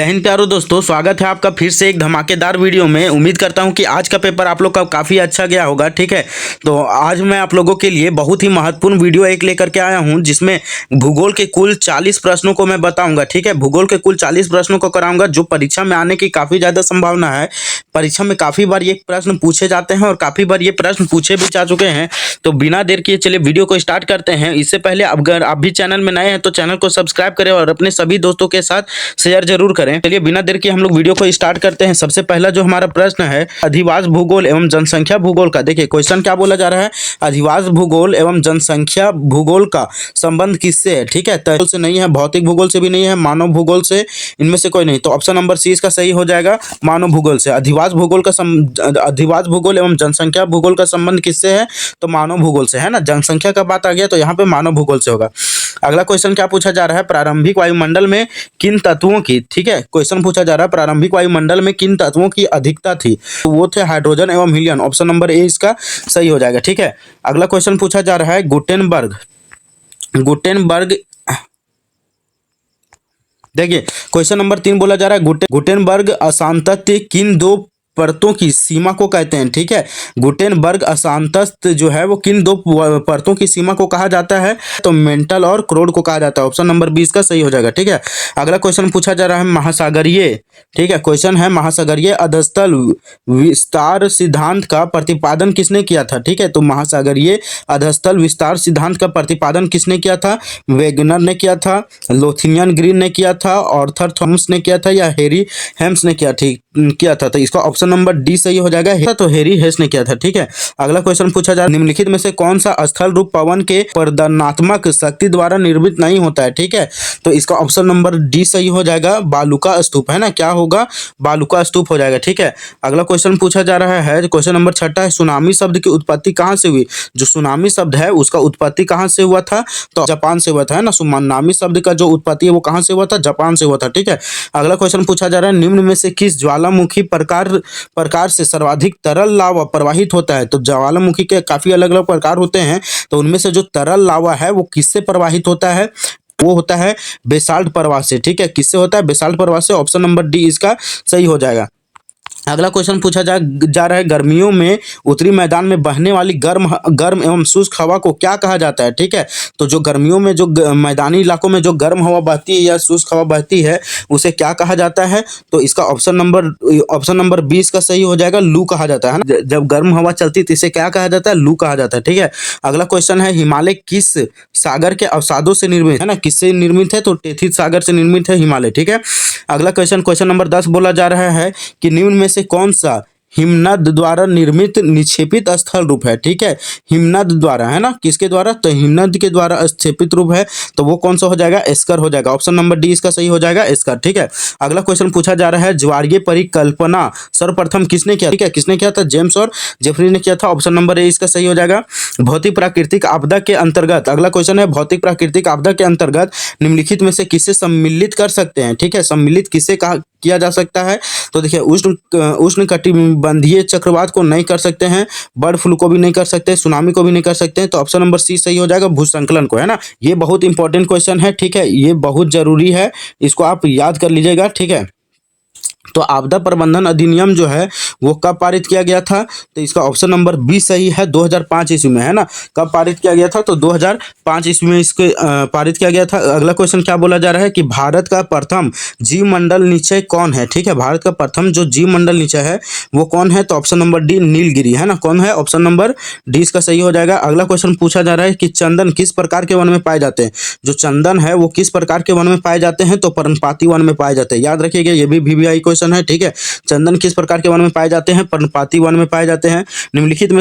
जय हिंद प्यारो दोस्तों, स्वागत है आपका फिर से एक धमाकेदार वीडियो में। उम्मीद करता हूं कि आज का पेपर आप लोग का काफ़ी अच्छा गया होगा। ठीक है, तो आज मैं आप लोगों के लिए बहुत ही महत्वपूर्ण वीडियो एक लेकर के आया हूं, जिसमें भूगोल के कुल 40 प्रश्नों को मैं बताऊंगा। ठीक है, भूगोल के कुल 40 प्रश्नों को कराऊंगा, जो परीक्षा में आने की काफ़ी ज़्यादा संभावना है। परीक्षा में काफ़ी बार ये प्रश्न पूछे जाते हैं और काफ़ी बार ये प्रश्न पूछे भी जा चुके हैं। तो बिना देर किए चलिए वीडियो को स्टार्ट करते हैं। इससे पहले अगर आप भी चैनल में नए हैं तो चैनल को सब्सक्राइब करें और अपने सभी दोस्तों के साथ शेयर जरूर करें। चलिए बिना देर किए हम लोग वीडियो को स्टार्ट करते हैं। सबसे पहला जो हमारा प्रश्न है, अधिवास भूगोल एवं जनसंख्या भूगोल का। देखिए क्वेश्चन क्या बोला जा रहा है, अधिवास भूगोल एवं जनसंख्या भूगोल का संबंध किससे है। ठीक है, तय से नहीं है, भौतिक भूगोल से भी नहीं है, मानव भूगोल से, इनमें से कोई नहीं। तो ऑप्शन नंबर सी इसका सही हो जाएगा, मानव भूगोल से। अधिवास भूगोल एवं जनसंख्या भूगोल का संबंध किससे है, तो मानव भूगोल से है ना। जनसंख्या का बात आ गया तो यहाँ पे मानव भूगोल से होगा। अगला क्वेश्चन क्या पूछा जा रहा है, प्रारंभिक वायुमंडल में किन तत्वों की, ठीक है, क्वेश्चन पूछा जा रहा है प्रारंभिक वायुमंडल में किन तत्वों की अधिकता थी, तो वो थे हाइड्रोजन एवं हीलियम। ऑप्शन नंबर ए इसका सही हो जाएगा। ठीक है, अगला क्वेश्चन पूछा जा रहा है, गुटेनबर्ग देखिए क्वेश्चन नंबर 3 बोला जा रहा है, गुटेनबर्ग अशांतत्य किन दो परतों की सीमा को कहते हैं। ठीक है, गुटेनबर्ग अशांतत्य जो है वो किन दो परतों की सीमा को कहा जाता है, तो मेंटल और क्रोड को कहा जाता है। ऑप्शन नंबर 20 का सही हो जाएगा। ठीक है, अगला क्वेश्चन पूछा जा रहा है महासागरीय, ठीक है, क्वेश्चन है महासागरीय अधस्थल विस्तार सिद्धांत का प्रतिपादन किसने किया था। ठीक है, तो महासागरीय अधस्थल विस्तार सिद्धांत का प्रतिपादन किसने किया था, वेगनर ने किया था, लोथियन ग्रीन ने किया था, ऑर्थर थॉमस ने किया था, या हैरी हेम्स ने किया था। तो इसका ऑप्शन नंबर डी सही हो जाएगा, तो हैरी हेस ने किया था। ठीक है, अगला क्वेश्चन पूछा जा रहा है, निम्नलिखित में से कौन सा स्थल रूप पवन के प्रदर्शनात्मक शक्ति द्वारा निर्मित नहीं होता है। ठीक है, तो इसका ऑप्शन नंबर डी सही हो जाएगा, बालुका स्तूप है ना, क्या होगा, बालुका स्तूप हो जाएगा। ठीक है, अगला क्वेश्चन पूछा जा रहा है, क्वेश्चन नंबर 6 है, सुनामी शब्द की उत्पत्ति कहाँ से हुई। जो सुनामी शब्द है उसका उत्पत्ति कहाँ से हुआ था, तो जापान से हुआ था, है ना। सुनामी शब्द का जो उत्पत्ति है वो कहाँ से हुआ था, जापान से हुआ था। ठीक है, अगला क्वेश्चन पूछा जा रहा है, निम्न में से किस ज्वालामुखी प्रकार से सर्वाधिक तरल लावा प्रवाहित होता है। तो ज्वालामुखी के काफी अलग अलग प्रकार होते हैं, तो उनमें से जो तरल लावा है वो किससे प्रवाहित होता है, वो होता है बेसाल्ट प्रवाह से। ठीक है, किससे होता है, बेसाल्ट प्रवाह से। ऑप्शन नंबर डी इसका सही हो जाएगा। अगला क्वेश्चन पूछा जा रहा है, गर्मियों में उत्तरी मैदान में बहने वाली गर्म एवं शुष्क हवा को क्या कहा जाता है। ठीक है, तो जो गर्मियों में जो मैदानी इलाकों में जो गर्म हवा बहती है या शुष्क हवा बहती है उसे क्या कहा जाता है, तो इसका ऑप्शन नंबर 20 का सही हो जाएगा, लू कहा जाता है ना। जब गर्म हवा चलती है तो इसे क्या कहा जाता है, लू कहा जाता है। ठीक है, अगला क्वेश्चन है, हिमालय किस सागर के अवसादों से निर्मित है ना, किससे निर्मित है, तो टेथिस सागर से निर्मित है हिमालय। ठीक है, अगला क्वेश्चन नंबर 10 बोला जा रहा है कि निम्न में से कौन सा हिमनद द्वारा निर्मित निक्षेपित स्थल रूप है। ठीक है, हिमनद द्वारा, है ना, किसके द्वारा, तो हिमनद के द्वारा स्थापित रूप है, तो वो कौन सा हो जाएगा, एस्कर हो जाएगा। ऑप्शन नंबर डी इसका सही हो जाएगा, एस्कर। ठीक है, अगला क्वेश्चन पूछा जा रहा है, ज्वारीय परिकल्पना सर्वप्रथम किसने किया। ठीक है, किसने किया था, जेम्स और जेफरी ने किया था। ऑप्शन नंबर ए इसका सही हो जाएगा। भौतिक प्राकृतिक आपदा के अंतर्गत, अगला क्वेश्चन है, भौतिक प्राकृतिक आपदा के अंतर्गत निम्नलिखित में से किसे सम्मिलित कर सकते हैं। ठीक है, सम्मिलित किसे किया जा सकता है, तो देखिए उष्ण कटिबंधीय चक्रवात को नहीं कर सकते हैं, बर्ड फ्लू को भी नहीं कर सकते, सुनामी को भी नहीं कर सकते हैं, तो ऑप्शन नंबर सी सही हो जाएगा, भूस्खलन को, है ना। ये बहुत इंपॉर्टेंट क्वेश्चन है। ठीक है, ये बहुत जरूरी है, इसको आप याद कर लीजिएगा। ठीक है, तो आपदा प्रबंधन अधिनियम जो है वो कब पारित किया गया था, तो इसका ऑप्शन नंबर बी सही है, 2005 ईस्वी में, है ना। कब पारित किया गया था, तो 2005 ईस्वी में इसको पारित किया गया था। अगला क्वेश्चन क्या बोला जा रहा है कि भारत का प्रथम जीव मंडल निश्चय कौन है। ठीक है, भारत का प्रथम जो जीव मंडल निश्चय है वो कौन है, तो ऑप्शन नंबर डी नीलगिरी, है ना। कौन है, ऑप्शन नंबर डी इसका सही हो जाएगा। अगला क्वेश्चन पूछा जा रहा है कि चंदन किस प्रकार के वन में पाए जाते हैं। जो चंदन है वो किस प्रकार के वन में पाए जाते हैं, तो पर्णपाती वन में पाए जाते हैं। याद रखिएगा, ये भी VVI क्वेश्चन है। ठीक है, चंदन किस प्रकार के वन में पाए जाते हैं, पर्णपाती वन में पाए जाते हैं। निम्नलिखित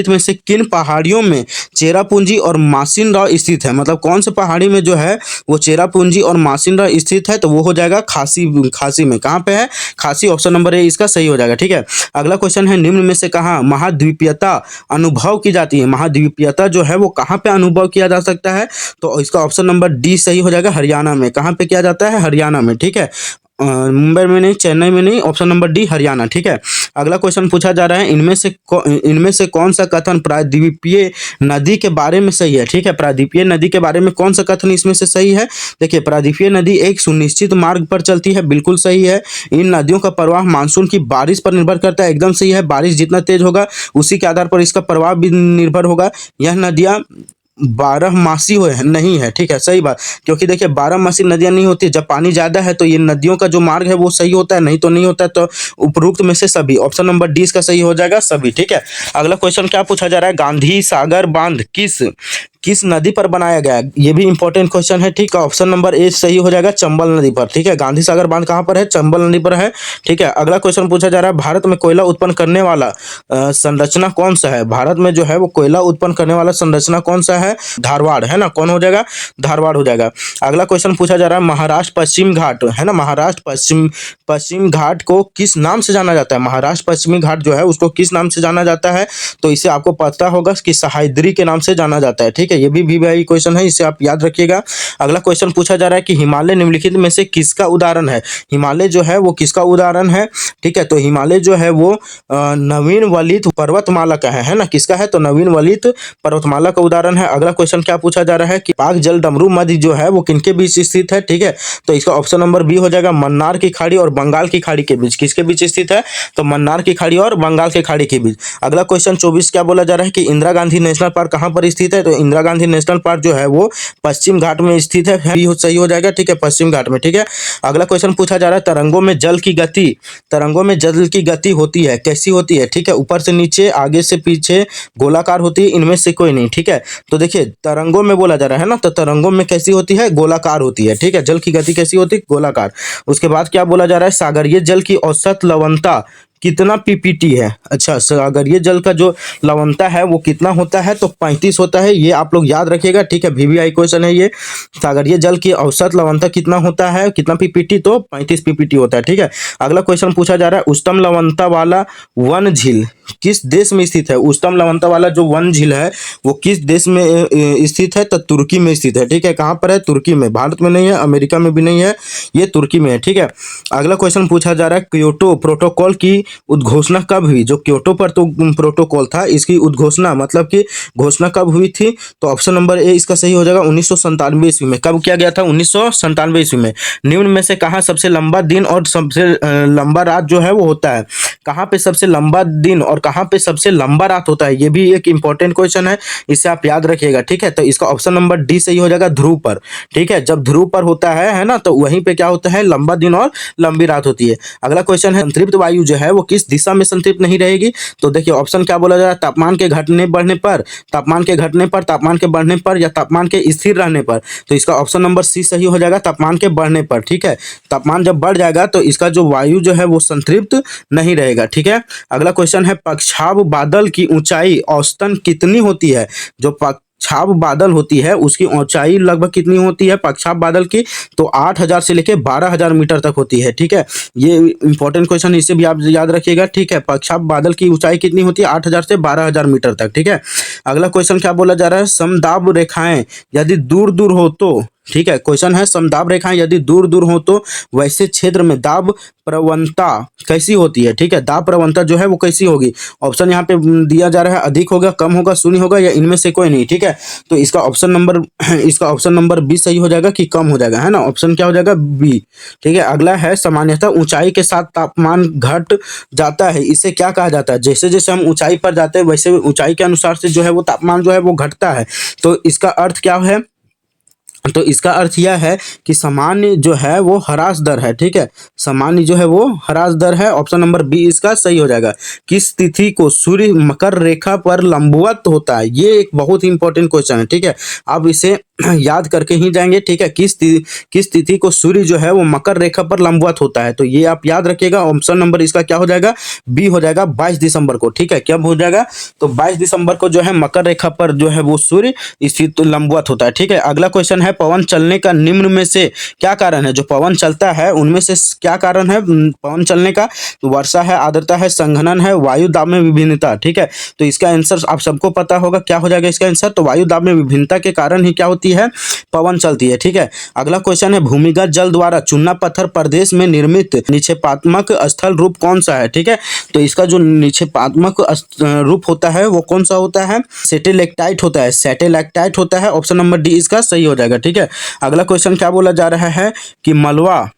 में से किन पहाड़ियों में चेरापूंजी और मासिनराव स्थित है, मतलब कौन से पहाड़ी में जो है वो चेरापूंजी और मासिनराव स्थित है, तो वो हो जाएगा खासी में। कहाँ पे है, खासी। ऑप्शन नंबर ए इसका सही हो जाएगा। ठीक है, अगला क्वेश्चन है, निम्न में से कहाँ महाद्वीपीयता अनुभव की जाती है। महाद्वीपीयता जो है वो कहाँ पे अनुभव किया जा सकता है, तो इसका ऑप्शन नंबर डी सही हो जाएगा, हरियाणा में। कहाँ पे किया जाता है, हरियाणा में। ठीक है, मुंबई में नहीं, चेन्नई में नहीं, ऑप्शन नंबर डी हरियाणा। ठीक है, अगला क्वेश्चन पूछा जा रहा है, इनमें से कौन सा कथन प्रायद्वीपीय नदी के बारे में सही है। ठीक है, प्रायद्वीपीय नदी के बारे में कौन सा कथन इसमें से सही है। देखिए, प्रायद्वीपीय नदी एक सुनिश्चित मार्ग पर चलती है, बिल्कुल सही है। इन नदियों का प्रवाह मानसून की बारिश पर निर्भर करता है, एकदम सही है। बारिश जितना तेज होगा उसी के आधार पर इसका प्रभाव भी निर्भर होगा। यह नदियाँ 12 मासी हो नहीं है। ठीक है, सही बात, क्योंकि देखिए 12 मासी नदियां नहीं होती। जब पानी ज्यादा है तो ये नदियों का जो मार्ग है वो सही होता है, नहीं तो नहीं होता है। तो उपरोक्त में से सभी, ऑप्शन नंबर डी इसका सही हो जाएगा, सभी। ठीक है, अगला क्वेश्चन क्या पूछा जा रहा है, गांधी सागर बांध किस नदी पर बनाया गया है। ये भी इंपॉर्टेंट क्वेश्चन है। ठीक है, ऑप्शन नंबर ए सही हो जाएगा, चंबल नदी पर। ठीक है, गांधी सागर बांध कहाँ पर है, चंबल नदी पर है। ठीक है, अगला क्वेश्चन पूछा जा रहा है, भारत में कोयला उत्पन्न करने वाला संरचना कौन सा है। भारत में जो है वो कोयला उत्पन्न करने वाला संरचना कौन सा है, धारवाड़ है ना। कौन हो जाएगा, धारवाड़ हो जाएगा। अगला क्वेश्चन पूछा जा रहा है, महाराष्ट्र पश्चिम घाट है ना, महाराष्ट्र पश्चिम घाट को किस नाम से जाना जाता है। महाराष्ट्र पश्चिमी घाट जो है उसको किस नाम से जाना जाता है, तो इसे आपको पता होगा कि सह्याद्री के नाम से जाना जाता है। ठीक है, ये भी वीवीआई क्वेश्चन है, इसे आप याद रखिएगा। अगला क्वेश्चन पूछा जा रहा है कि हिमालय निम्नलिखित में से किसका उदाहरण है। हिमालय जो है वो किसका उदाहरण है। ठीक है, तो हिमालय जो है वो नवीन वलित पर्वतमाला का है ना, किसका है, तो नवीन वलित पर्वतमाला का उदाहरण है। अगला क्वेश्चन क्या पूछा जा रहा है कि पाक जल डमरू मध्य जो है वो किनके बीच स्थित है। ठीक है, तो इसका ऑप्शन नंबर बी हो जाएगा, मन्नार की खाड़ी और बंगाल की खाड़ी के बीच। किसके बीच स्थित है, तो मन्नार की खाड़ी और बंगाल की खाड़ी के बीच। अगला क्वेश्चन 24 क्या बोला जा रहा है कि इंदिरा गांधी नेशनल पार्क कहाँ पर स्थित है, तो इंदिरा गांधी नेशनल पार्क जो है वो पश्चिम घाट में स्थित है, सही हो जाएगा। ठीक है, पश्चिम घाट में। ठीक है, अगला क्वेश्चन पूछा जा रहा है, तरंगों में जल की गति होती है, कैसी होती है। ठीक है, ऊपर से नीचे, आगे से पीछे, गोलाकार होती है, इनमें से कोई नहीं। ठीक है, तो देखिए तरंगों में बोला जा रहा है ना, तो तरंगों में कैसी होती है, गोलाकार होती है। ठीक है, जल की गति कैसी होती है, गोलाकार। उसके बाद क्या बोला जा रहा है, सागरीय जल की औसत लवणता कितना पीपीटी है। अच्छा, सागरीय जल का जो लवणता है वो कितना होता है, तो 35 होता है। ये आप लोग याद रखिएगा। ठीक है, वीवीआई क्वेश्चन है ये। सागरीय जल की औसत लवणता कितना होता है, कितना पीपीटी, तो 35 पीपीटी होता है। ठीक है, अगला क्वेश्चन पूछा जा रहा है, उच्चतम लवणता वाला वन झील किस देश में स्थित है। उच्चतम लवणता वाला जो वन झील है वो किस देश में स्थित है, तो तुर्की में स्थित है। ठीक है, कहाँ पर है, तुर्की में, भारत में नहीं है, अमेरिका में भी नहीं है, ये तुर्की में है। ठीक है, अगला क्वेश्चन पूछा जा रहा है, क्योटो प्रोटोकॉल की उद्घोषणा कब हुई। जो क्योटो पर तो प्रोटोकॉल था, इसकी उद्घोषणा मतलब कि घोषणा कब हुई थी, तो ऑप्शन नंबर ए इसका सही हो जाएगा, 1997 ईस्वी में। कब किया गया था, 1997 ईस्वी में। निम्न में से कहाँ सबसे लंबा दिन और सबसे लंबा रात जो है वो होता है। कहाँ पे सबसे लंबा दिन और कहाँ पे सबसे लंबा रात होता है, ये भी एक इंपॉर्टेंट क्वेश्चन है, इसे आप याद रखिएगा। ठीक है, तो इसका ऑप्शन नंबर डी सही हो जाएगा, ध्रुव पर। ठीक है, जब ध्रुव पर होता है ना, तो वहीं पे क्या होता है, लंबा दिन और लंबी रात होती है। अगला क्वेश्चन है, संतृप्त वायु जो है वो किस दिशा में संतृप्त नहीं रहेगी, तो देखिए ऑप्शन क्या बोला जा रहा है, तापमान के घटने बढ़ने पर, तापमान के घटने पर, तापमान के बढ़ने पर, या तापमान के स्थिर रहने पर। तो इसका ऑप्शन नंबर सी सही हो जाएगा, तापमान के बढ़ने पर। ठीक है, तापमान जब बढ़ जाएगा तो इसका जो वायु जो है वो संतृप्त नहीं रहेगा। ठीक है, अगला क्वेश्चन है, पक्षाभ बादल की ऊंचाई औसतन कितनी होती है। जो छाप बादल होती है उसकी ऊंचाई लगभग कितनी होती है, पक्षाप बादल की, तो 8000 से लेके 12000 मीटर तक होती है। ठीक है, ये इंपॉर्टेंट क्वेश्चन, इसे भी आप याद रखिएगा। ठीक है, पक्षाप बादल की ऊंचाई कितनी होती है, 8000 से 12000 मीटर तक। ठीक है, अगला क्वेश्चन क्या बोला जा रहा है, समदाब रेखाएं यदि दूर दूर हो तो। ठीक है, क्वेश्चन है, समदाब रेखाएं यदि दूर दूर हो तो वैसे क्षेत्र में दाब प्रवणता कैसी होती है। ठीक है, दाब प्रवणता जो है वो कैसी होगी, ऑप्शन यहाँ पे दिया जा रहा है, अधिक होगा, कम होगा, शून्य होगा, या इनमें से कोई नहीं। ठीक है, तो इसका ऑप्शन नंबर बी सही हो जाएगा कि कम हो जाएगा, है ना, ऑप्शन क्या हो जाएगा, बी। ठीक है, अगला है, सामान्यतः ऊंचाई के साथ तापमान घट जाता है, इसे क्या कहा जाता है। जैसे जैसे हम ऊंचाई पर जाते हैं वैसे ऊंचाई के अनुसार से जो है वो तापमान जो है वो घटता है। तो इसका अर्थ क्या है, तो इसका अर्थ यह है कि सामान्य जो है वो ह्रास दर है। ठीक है, सामान्य जो है वो ह्रास दर है, ऑप्शन नंबर बी इसका सही हो जाएगा। किस तिथि को सूर्य मकर रेखा पर लंबवत होता है, ये एक बहुत ही इंपॉर्टेंट क्वेश्चन है। ठीक है, आप इसे याद करके ही जाएंगे। ठीक है, किस तिथि को सूर्य जो है वो मकर रेखा पर लंबवत होता है, तो ये आप याद रखिएगा। ऑप्शन नंबर इसका क्या हो जाएगा, बी हो जाएगा, 22 दिसंबर को। ठीक है, कब हो जाएगा, तो 22 दिसंबर को जो है मकर रेखा पर जो है वो सूर्य स्थित लंबवत होता है। ठीक है, अगला क्वेश्चन है, पवन चलने का निम्न में से क्या कारण है? जो पवन चलता है उनमें से क्या कारण है पवन चलने का? तो वर्षा है, आर्द्रता है, संघनन है, वायु दाब में विभिन्नता। ठीक है, तो इसका आंसर आप सबको पता होगा, क्या हो जाएगा इसका आंसर? तो वायु दाब में विभिन्नता के कारण ही क्या होती है? पवन चलती है। ठीक है, अगला क्वेश्चन है, भूमिगत जल द्वारा चूना पत्थर प्रदेश में निर्मित निक्षेपात्मक स्थल रूप कौन सा है? ठीक है, तो इसका जो निक्षेपात्मक रूप होता है वो कौन सा होता है? सेटेलाइटाइट होता है, सेटेलाइटाइट होता है। ऑप्शन नंबर डी इसका सही हो जाएगा। ठीक है, अगला क्वेश्चन क्या बोला जा रहा है कि मलवा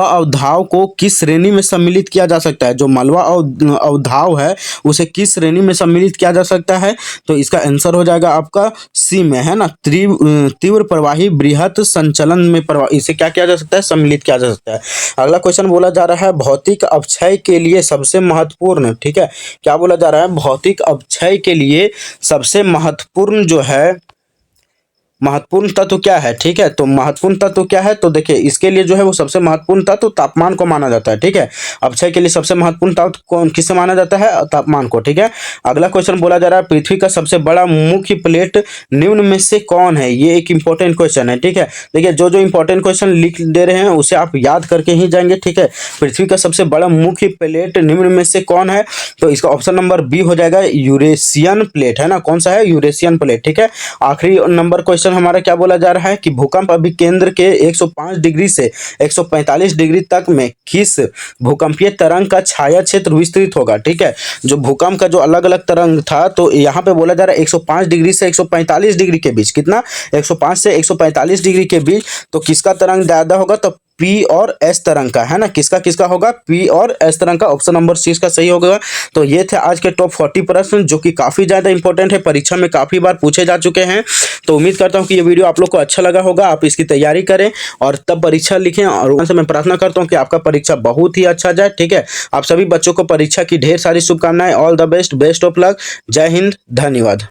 अवधाव को किस श्रेणी में सम्मिलित किया जा सकता है? जो मलवा अवधाव है उसे किस श्रेणी में सम्मिलित किया जा सकता है? तो इसका आंसर हो जाएगा आपका सी में, है ना, तीव्र प्रवाही बृहत संचलन में प्रवाह, इसे क्या किया जा सकता है? सम्मिलित किया जा सकता है। अगला क्वेश्चन बोला जा रहा है, भौतिक अवक्षय के लिए सबसे महत्वपूर्ण, ठीक है, क्या बोला जा रहा है? भौतिक अवक्षय के लिए सबसे महत्वपूर्ण जो है, महत्वपूर्ण तत्व क्या है? ठीक है, तो महत्वपूर्ण तत्व क्या है? तो देखिए इसके लिए जो है वो सबसे महत्वपूर्ण तत्व तापमान को माना जाता है। ठीक है, अवक्षय के लिए सबसे महत्वपूर्ण तत्व कौन किसे माना जाता है? तापमान को। ठीक है, अगला क्वेश्चन बोला जा रहा है, पृथ्वी का सबसे बड़ा मुख्य प्लेट निम्न में से कौन है? ये एक इंपॉर्टेंट क्वेश्चन है। ठीक है, देखिए जो जो इंपॉर्टेंट क्वेश्चन लिख दे रहे हैं उसे आप याद करके ही जाएंगे। ठीक है, पृथ्वी का सबसे बड़ा मुख्य प्लेट निम्न में से कौन है? तो इसका ऑप्शन नंबर बी हो जाएगा, यूरेशियन प्लेट, है ना। कौन सा है? Eurasian plate. ठीक है, आखिरी नंबर क्वेश्चन हमारा क्या बोला जा रहा है कि भूकंप अभिकेंद्र के 105 डिग्री से 145 डिग्री तक में किस भूकंपीय तरंग का छाया क्षेत्र विस्तृत होगा? ठीक है, जो भूकंप का जो अलग अलग तरंग था, तो यहाँ पे बोला जा रहा है 105 डिग्री से 145 डिग्री के बीच, कितना? 105 से 145 डिग्री के बीच, तो किसका तरंग ज्यादा होगा? तो पी और एस तरंग का, है ना। किसका किसका होगा? पी और एस तरंग का। ऑप्शन नंबर सी इसका सही होगा। तो ये थे आज के टॉप 40 प्रश्न जो कि काफी ज्यादा इंपॉर्टेंट है, परीक्षा में काफी बार पूछे जा चुके हैं। तो उम्मीद करता हूं कि ये वीडियो आप लोग को अच्छा लगा होगा, आप इसकी तैयारी करें और तब परीक्षा लिखें, और मैं प्रार्थना करता हूं कि आपका परीक्षा बहुत ही अच्छा जाए। ठीक है, आप सभी बच्चों को परीक्षा की ढेर सारी शुभकामनाएं। All the best, best of luck. जय हिंद, धन्यवाद।